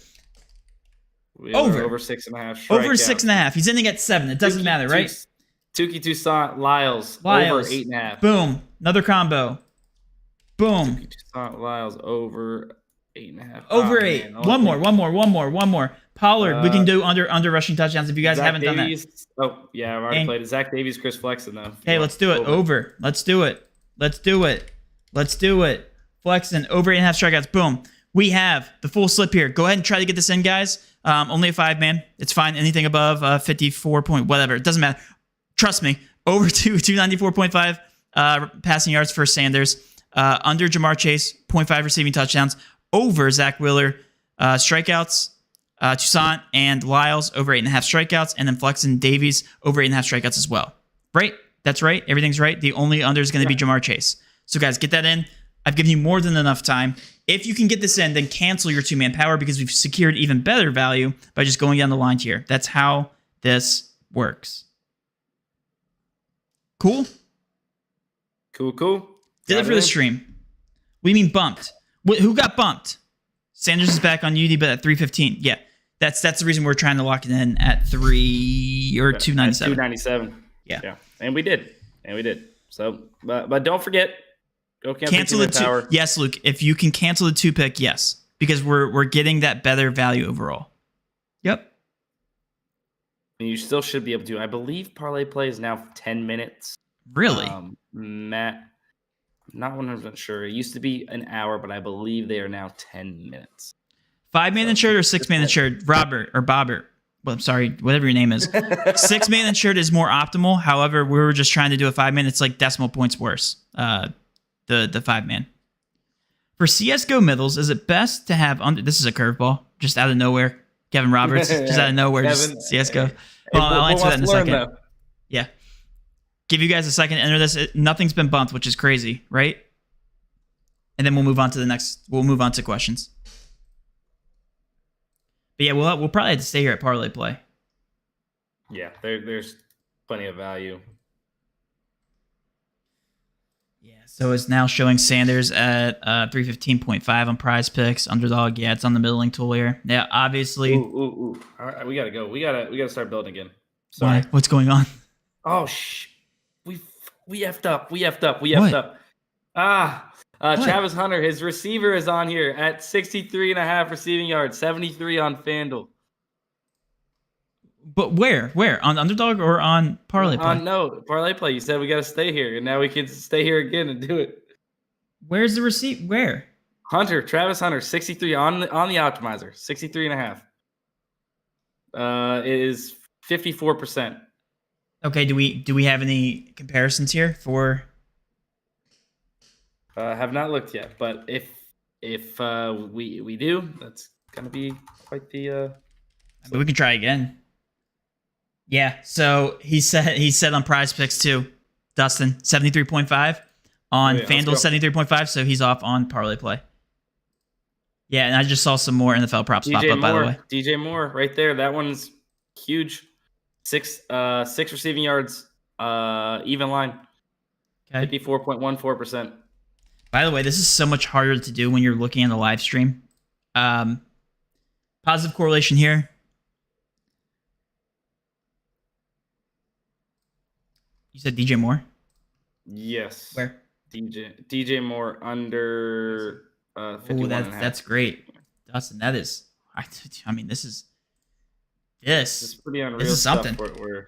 Over 6.5 strikeouts. Over 6.5. He's ending at 7. It doesn't matter, right? Tukey Toussaint Lyles over 8.5. Boom. Another combo. Boom. Tukey Toussaint Lyles over 8.5. Over 8. Man. One more. Pollard. We can do under rushing touchdowns if you guys haven't done that. Oh, yeah, I've already played it. Zach Davies, Chris Flexen, though. Hey, let's do it. Over. Let's do it. Flexen. Over 8.5 strikeouts. Boom. We have the full slip here. Go ahead and try to get this in, guys. Only a 5-man. It's fine. Anything above 54 point, whatever. It doesn't matter. Trust me. Over 294.5 passing yards for Sanders. Under Jamar Chase, 0.5 receiving touchdowns. Over Zach Wheeler, strikeouts. Toussaint and Lyles over 8.5 strikeouts, and then Flexen Davies over 8.5 strikeouts as well. Right? That's right. Everything's right. The only under is going to be Jamar Chase. So guys, get that in. I've given you more than enough time. If you can get this in, then cancel your two-man power because we've secured even better value by just going down the line here. That's how this works. Cool? Cool. Did it for the stream. What do you mean bumped? Who got bumped? Sanders is back on UD, but at 315. Yeah, that's the reason we're trying to lock it in at 297. 297. Yeah, and we did. So, but don't forget, go cancel the power. Yes, Luke. If you can cancel the 2-pick, yes, because we're getting that better value overall. Yep. And you still should be able to. I believe Parlay Play is now 10 minutes. Really, Matt. I'm not 100% sure. It used to be an hour, but I believe they are now 10 minutes. 5-man insured or 6-man insured? Robert or Bobbert. Well, I'm sorry, whatever your name is. 6-man insured is more optimal. However, we were just trying to do a 5-man. It's like decimal points worse. The 5-man. For CSGO middles, is it best to have under? This is a curveball, just out of nowhere. Kevin Roberts, just out of nowhere, just CSGO. Well, I'll answer that in a second. Though. Yeah. Give you guys a second to enter this. Nothing's been bumped, which is crazy, right? And then we'll move on to the next. We'll move on to questions. But yeah, we'll probably have to stay here at Parlay Play. Yeah, there's plenty of value. Yeah, so it's now showing Sanders at 315.5 on PrizePicks. Underdog, yeah, it's on the middling tool here. Yeah, obviously. Ooh. All right, we gotta go. We gotta start building again. Sorry. Why? What's going on? Oh we effed up. We effed up. Travis Hunter, his receiver is on here at 63.5 receiving yards, 73 on FanDuel. But where? On Underdog or on Parlay Play? No, Parlay Play. You said we got to stay here, and now we can stay here again and do it. Where's the receipt? Where? Travis Hunter, 63 on the optimizer, 63.5. It is 54%. Okay, do we have any comparisons here for? Have not looked yet, but if we do, that's gonna be quite the I mean, we can try again. Yeah, so he said on PrizePicks too, Dustin, 73.5 on FanDuel, 73.5, so he's off on Parlay Play. Yeah, and I just saw some more NFL props pop up, by the way. DJ Moore, right there. That one's huge. Six receiving yards, even line. Okay. 54.14%. By the way, this is so much harder to do when you're looking at the live stream. Positive correlation here. You said DJ Moore? Yes. Where? DJ Moore under 51 that's great. Dustin, that is I mean, this is pretty unreal. This is something.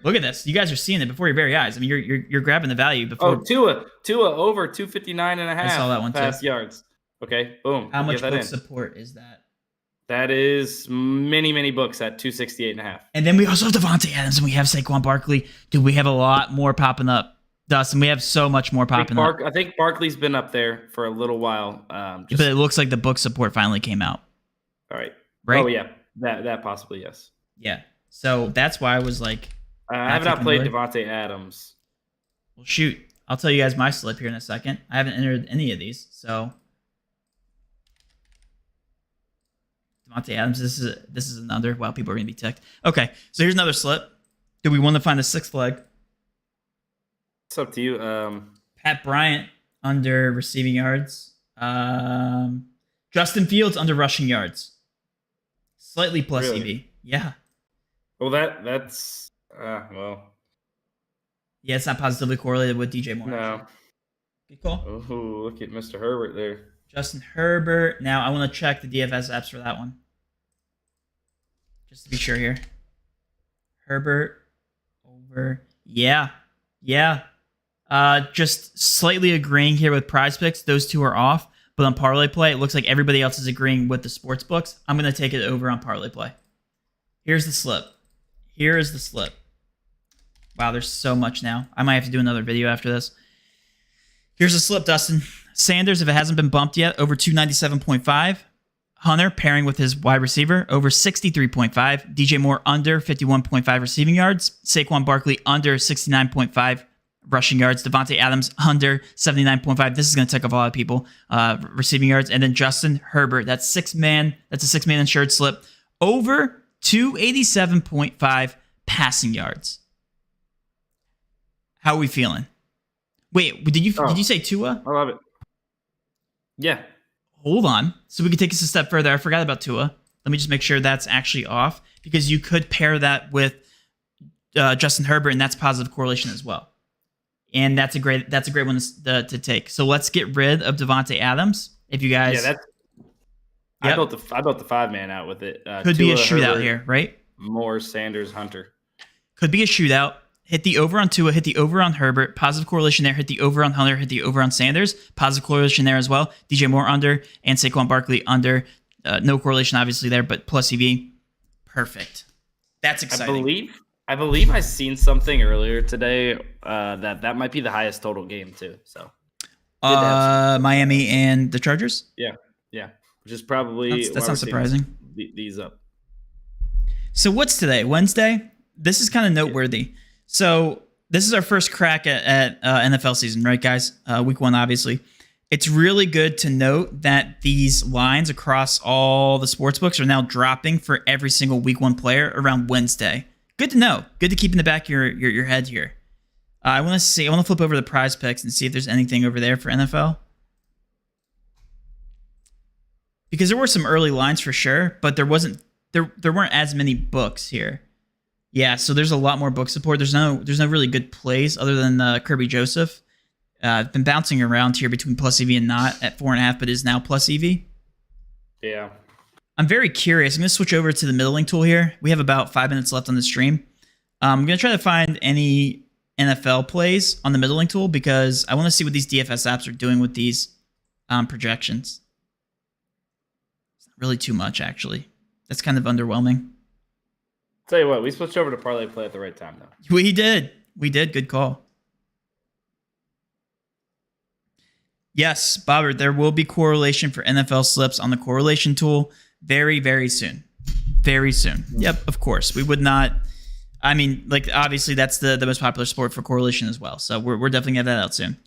Look at this. You guys are seeing it before your very eyes. I mean, you're grabbing the value before. Oh, Tua over 259 and a half. I saw that one pass yards. Okay, boom. How much book support is that? That is many books at 268 and a half. And then we also have Davante Adams and we have Saquon Barkley. Dude, we have a lot more popping up. Dustin, we have so much more popping up. I think Barkley's been up there for a little while. But it looks like the book support finally came out. All right. Right? Oh, yeah. That possibly, yes. Yeah. So that's why I was like... I have not played Davante Adams. Well, shoot. I'll tell you guys my slip here in a second. I haven't entered any of these, so... Davante Adams, this is another... Wow, people are going to be ticked. Okay, so here's another slip. Do we want to find the sixth leg? It's up to you. Pat Bryant under receiving yards. Justin Fields under rushing yards. Slightly plus EV. Yeah. Well, that's well. Yeah, it's not positively correlated with DJ Moore. No. Good call. Oh, look at Mr. Herbert there. Justin Herbert. Now I want to check the DFS apps for that one, just to be sure here. Herbert over. Yeah. Just slightly agreeing here with PrizePicks. Those two are off. But on Parlay Play, it looks like everybody else is agreeing with the sports books. I'm going to take it over on Parlay Play. Here's the slip. Here is the slip. Wow, there's so much now. I might have to do another video after this. Here's the slip, Dustin. Sanders, if it hasn't been bumped yet, over 297.5. Hunter pairing with his wide receiver, over 63.5. DJ Moore under 51.5 receiving yards. Saquon Barkley under 69.5 rushing yards. Davante Adams under 79.5. This is going to tick off a lot of people. Receiving yards. And then Justin Herbert. That's a six-man insured slip. Over 287.5 passing yards. How are we feeling? Wait, did you say Tua? I love it. Yeah. Hold on. So we can take this a step further. I forgot about Tua. Let me just make sure that's actually off, because you could pair that with Justin Herbert, and that's positive correlation as well. And that's a great one to take. So let's get rid of Davante Adams. If you guys, yep. I built the 5-man out with it. Could be a shootout Herbert, here, right? Moore, Sanders, Hunter. Could be a shootout. Hit the over on Tua, hit the over on Herbert. Positive correlation there. Hit the over on Hunter, hit the over on Sanders. Positive correlation there as well. DJ Moore under and Saquon Barkley under. No correlation obviously there, but plus EV. Perfect. That's exciting. I believe I seen something earlier today that might be the highest total game too. So Miami and the Chargers? Yeah. Which is probably that's not surprising. These up. So what's today? Wednesday? This is kind of noteworthy. So this is our first crack at NFL season, right, guys? Week 1, obviously. It's really good to note that these lines across all the sports books are now dropping for every single Week 1 player around Wednesday. Good to know. Good to keep in the back of your head here. I want to flip over to PrizePicks and see if there's anything over there for NFL. Because there were some early lines for sure, but there weren't as many books here. Yeah, so there's a lot more book support. There's no really good plays other than Kirby Joseph. I've been bouncing around here between plus EV and not at 4.5, but is now plus EV. Yeah. I'm very curious. I'm going to switch over to the middling tool here. We have about 5 minutes left on the stream. I'm going to try to find any NFL plays on the middling tool because I want to see what these DFS apps are doing with these projections. It's not really too much, actually. That's kind of underwhelming. Tell you what, we switched over to Parlay Play at the right time, though. We did. Good call. Yes, Bobber, there will be correlation for NFL slips on the correlation tool very, very soon. Very soon. Yep, of course. We would not. I mean, like, obviously, that's the most popular sport for correlation as well. So we're definitely going to have that out soon.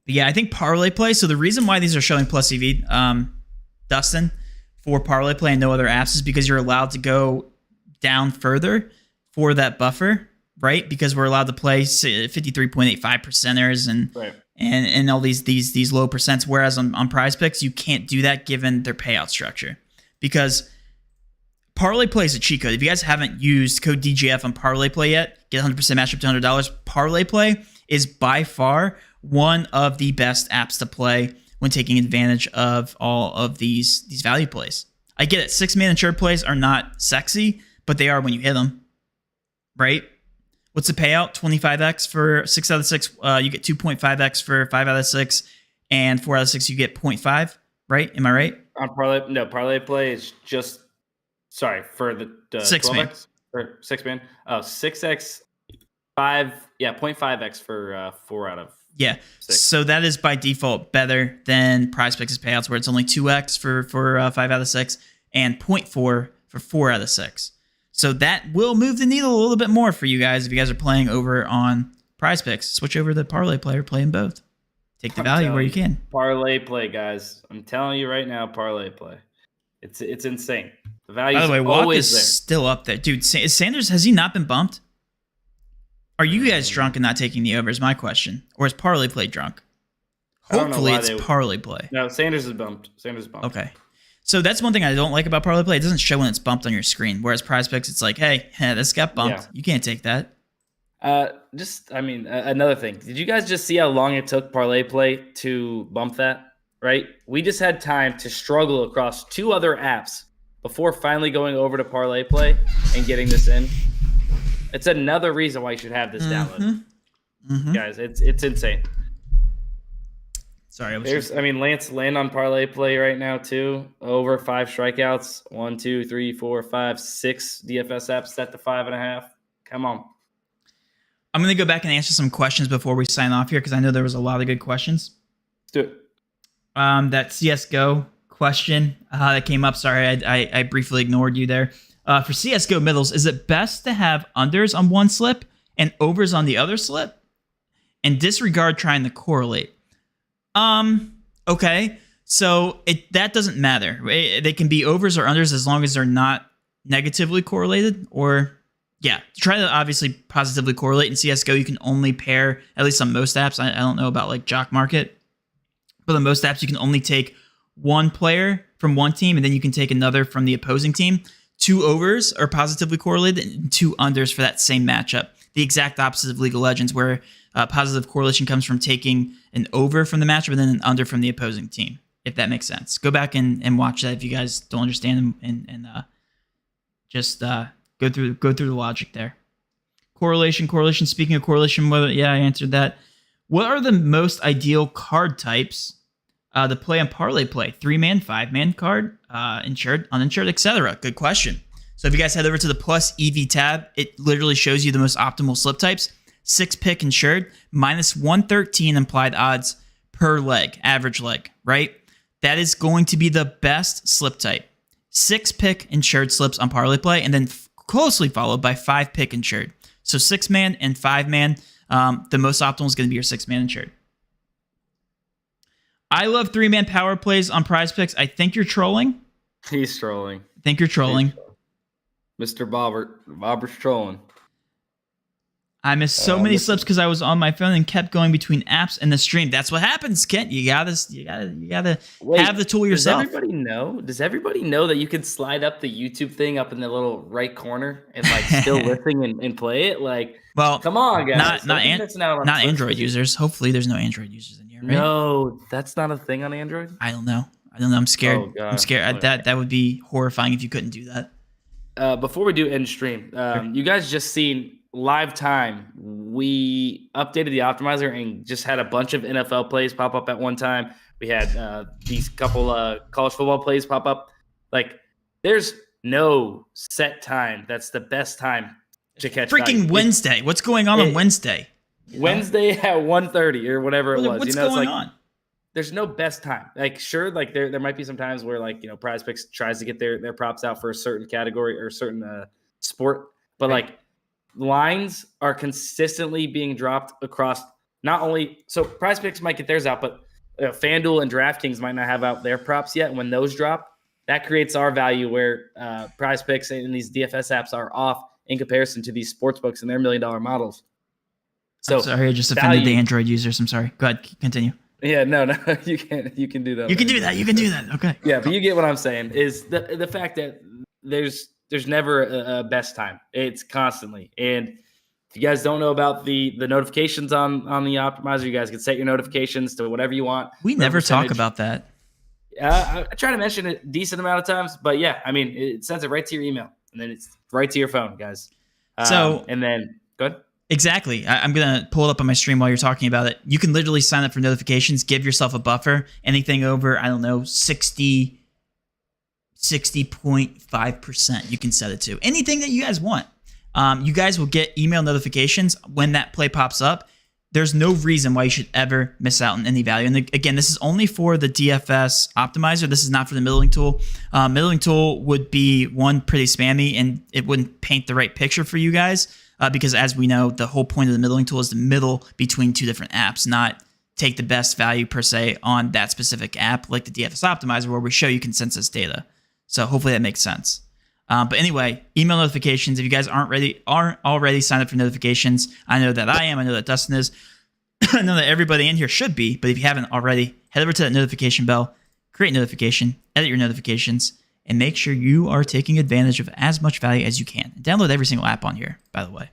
But yeah, I think Parlay Play. So the reason why these are showing plus EV, Dustin, for Parlay Play and no other apps is because you're allowed to go down further for that buffer, right? Because we're allowed to play 53.85 percenters and right. and all these low percents. Whereas on PrizePicks, you can't do that given their payout structure. Because Parlay Play is a cheat code. If you guys haven't used code DGF on Parlay Play yet, get 100% match up to $100. Parlay Play is by far one of the best apps to play when taking advantage of all of these value plays. I get it. 6-man insured plays are not sexy, but they are when you hit them, right? What's the payout? 25x for 6 out of 6. You get 2.5x for 5 out of 6, and 4 out of 6 you get 0.5, right? Am I right? On Parlay Play is just for the 6-man or 6-man. 6x 5, 0.5x for 4 out of 6. So that is by default better than PrizePicks' payouts, where it's only 2x for 5 out of 6 and 0.4 for 4 out of 6. So that will move the needle a little bit more for you guys if you guys are playing over on PrizePicks. Switch over to Parlay Play or play them both. Take the value where you can. Parlay Play, guys. I'm telling you right now, Parlay Play. It's insane. The value is always there. Still up there. Dude, is Sanders, has he not been bumped? Are you guys drunk and not taking the over is my question. Or is Parlay Play drunk? Hopefully it's Parlay Play. No, Sanders is bumped. Okay. So that's one thing I don't like about Parlay Play. It doesn't show when it's bumped on your screen. Whereas PrizePicks, it's like, hey, this got bumped. Yeah. You can't take that. Another thing. Did you guys just see how long it took Parlay Play to bump that? Right? We just had time to struggle across 2 other apps before finally going over to Parlay Play and getting this in. It's another reason why you should have this download. Guys, it's insane. Sorry, Lance land on Parlay Play right now too. Over 5 strikeouts. 1, 2, 3, 4, 5, 6 DFS apps set to 5.5. Come on. I'm gonna go back and answer some questions before we sign off here because I know there was a lot of good questions. Let's do it. That CS:GO question that came up. Sorry, I briefly ignored you there. For CS:GO middles, is it best to have unders on one slip and overs on the other slip, and disregard trying to correlate? Okay, so that doesn't matter. They can be overs or unders as long as they're not negatively correlated. Or try to obviously positively correlate. In CS:GO, you can only pair, at least on most apps. I don't know about like Jock Market, but on most apps you can only take one player from one team and then you can take another from the opposing team. 2 overs are positively correlated and 2 unders for that same matchup. The exact opposite of League of Legends, where positive correlation comes from taking an over from the matchup and then an under from the opposing team, if that makes sense. Go back and watch that if you guys don't understand and just go through the logic there. Correlation. Speaking of correlation, I answered that. What are the most ideal card types to play on Parlay Play? 3-man, 5-man card, insured, uninsured, etc. Good question. So if you guys head over to the plus EV tab, it literally shows you the most optimal slip types. 6-pick insured, minus 113 implied odds per leg, average leg, right? That is going to be the best slip type. 6-pick insured slips on Parlay Play, and then closely followed by 5-pick insured. So 6-man and 5-man, the most optimal is going to be your 6-man insured. I love 3-man power plays on PrizePicks. I think you're trolling. He's trolling. I think you're trolling. Mr. Bobbert's trolling. I missed so many slips because I was on my phone and kept going between apps and the stream. That's what happens, Kent. You gotta have the tool yourself. Does everybody know that you can slide up the YouTube thing up in the little right corner and like still listen and play it? Like, well, come on, guys. Not Android users. Hopefully, there's no Android users in here. Right? No, that's not a thing on Android. I don't know. I'm scared. Oh, God. I'm scared. That would be horrifying if you couldn't do that. Before we do end stream, you guys just seen live time. We updated the optimizer and just had a bunch of NFL plays pop up at one time. We had these couple college football plays pop up. Like, there's no set time that's the best time to catch freaking Wednesday. What's going on Wednesday? Wednesday at 1:30 or whatever it was. What's going on? there's no best time. Like, sure, like there might be some times where, like, PrizePicks tries to get their props out for a certain category or a certain sport, but Right. like lines are consistently being dropped across not only. So PrizePicks might get theirs out, but FanDuel and DraftKings might not have out their props yet. When those drop, that creates our value where PrizePicks and these DFS apps are off in comparison to these sports books and their $1 million models. So I'm sorry, I just offended the Android users. I'm sorry. Go ahead, continue. Yeah, no, you can't. You can do that. You can do that. You can do that. Okay. Yeah, but you get what I'm saying. Is the fact that there's never a best time. It's constantly. And if you guys don't know about the notifications on the optimizer, you guys can set your notifications to whatever you want. We never talk about that. I try to mention it a decent amount of times, but yeah, I mean, it sends it right to your email, and then it's right to your phone, guys. And then go ahead. Exactly. I'm going to pull it up on my stream while you're talking about it. You can literally sign up for notifications, give yourself a buffer. Anything over, I don't know, 60.5%, you can set it to. Anything that you guys want. You guys will get email notifications when that play pops up. There's no reason why you should ever miss out on any value. And again, this is only for the DFS optimizer. This is not for the middling tool. Middling tool would be, one, pretty spammy, and it wouldn't paint the right picture for you guys. Because as we know, the whole point of the middling tool is the middle between two different apps, not take the best value per se on that specific app like the DFS optimizer where we show you consensus data. So hopefully that makes sense. But anyway, email notifications. If you guys aren't already signed up for notifications, I know that I am. I know that Dustin is. I know that everybody in here should be. But if you haven't already, head over to that notification bell, create notification, edit your notifications, and make sure you are taking advantage of as much value as you can. Download every single app on here, by the way.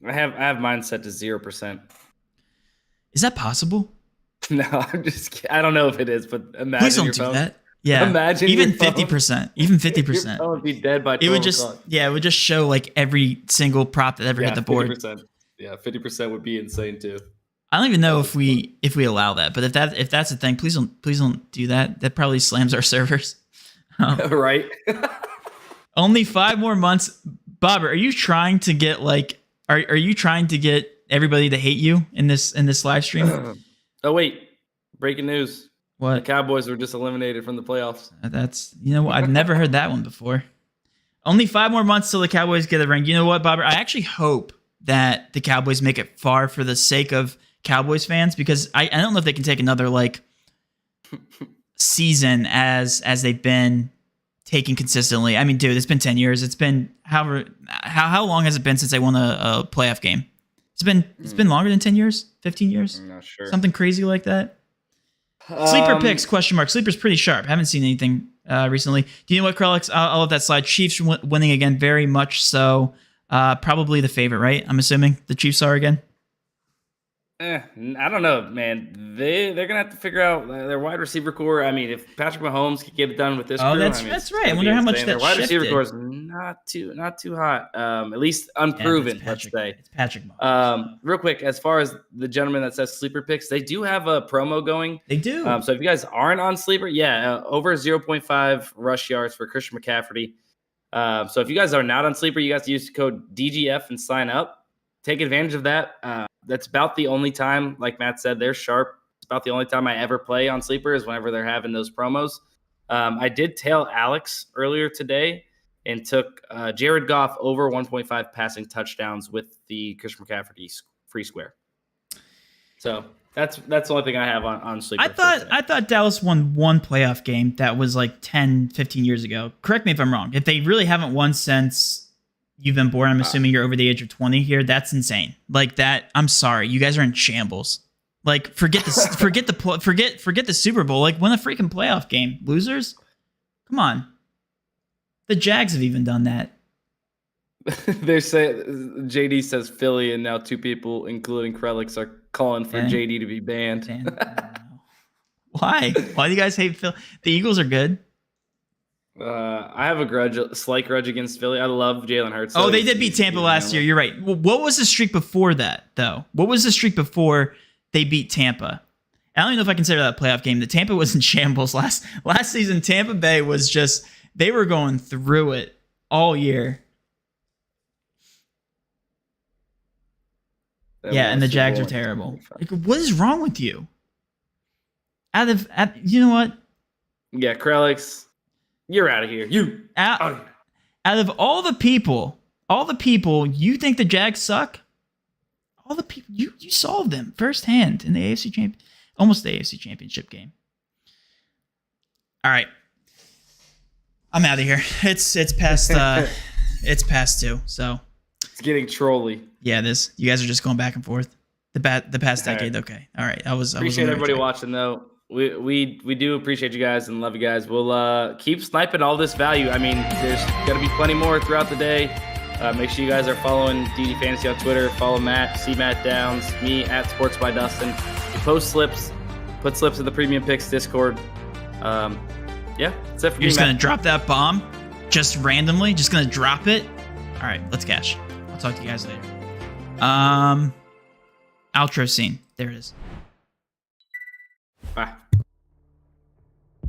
I have mine set to 0%. Is that possible? No, I'm just kidding. I don't know if it is, but imagine Please don't your do phone. that. Yeah, imagine even your phone. 50%. Even 50%. Your phone would be dead by 12 it would just o'clock. it would just show like every single prop that ever hit the board. 50%. Yeah, 50% would be insane too. I don't even know if we allow that, but if that's a thing, please don't do that. That probably slams our servers. Right. Only 5 more months. Bob, are you trying to get are you trying to get everybody to hate you in this live stream? Oh wait, breaking news. What? The Cowboys were just eliminated from the playoffs. That's, I've never heard that one before. Only 5 more months till the Cowboys get a ring. You know what, Bob? I actually hope that the Cowboys make it far for the sake of Cowboys fans, because I don't know if they can take another season as they've been taking consistently. I mean, dude, it's been 10 years. It's been how long has it been since they won a playoff game? It's been longer than 10 years, 15 years. I'm not sure. Something crazy like that. Sleeper picks, question mark. Sleeper's pretty sharp. Haven't seen anything recently. Do you know what, Krellix? I'll let that slide. Chiefs winning again, very much so. Probably the favorite, right? I'm assuming the Chiefs are again. I don't know, man. They're gonna have to figure out their wide receiver core. I mean, if Patrick Mahomes could get it done with this crew, that's right. I wonder how much that their wide shifted. receiver core is not too hot. At least unproven, let's say. It's Patrick Mahomes. Real quick, as far as the gentleman that says sleeper picks, they do have a promo going. They do. So if you guys aren't on sleeper, over 0.5 rush yards for Christian McCaffrey. So if you guys are not on sleeper, you guys use code DGF and sign up. Take advantage of that. That's about the only time, like Matt said, they're sharp. It's about the only time I ever play on sleeper is whenever they're having those promos. I did tail Alex earlier today and took Jared Goff over 1.5 passing touchdowns with the Christian McCaffrey free square. So that's the only thing I have on sleeper. I thought Dallas won one playoff game that was like 10, 15 years ago. Correct me if I'm wrong. If they really haven't won since you've been born, I'm assuming you're over the age of 20 here. That's insane. Like that. I'm sorry. You guys are in shambles. Like forget the Super Bowl. Like win a freaking playoff game. Losers. Come on. The Jags have even done that. They say JD says Philly, and now 2 people, including Krellix, are calling for JD to be banned. Why? Why do you guys hate Philly? The Eagles are good. I have a slight grudge against Philly. I love Jalen Hurts. Oh, they did beat Tampa last year. You're right. Well, what was the streak before that, though? What was the streak before they beat Tampa? I don't even know if I consider that a playoff game. The Tampa was in shambles last season. Tampa Bay was just, they were going through it all year. And the Jags are terrible. Like, what is wrong with you? You know what? Yeah, Krelix, you're out of here. Out of all the people you think the Jags suck. All the people you saw them firsthand in the almost the AFC Championship game. All right, I'm out of here. It's past it's past 2, so it's getting trolly. Yeah, you guys are just going back and forth. The past decade. Right. Okay, all right. I appreciate everybody watching though. We do appreciate you guys and love you guys. We'll keep sniping all this value. I mean, there's gonna be plenty more throughout the day. Make sure you guys are following DD Fantasy on Twitter. Follow Matt, Matt Downs, me at Sports by Dustin. We post slips, put slips in the Premium Picks Discord. Yeah, that's it for me. You're just gonna drop that bomb, just randomly. Just gonna drop it. All right, let's cash. I'll talk to you guys later. Outro scene. There it is. Bye.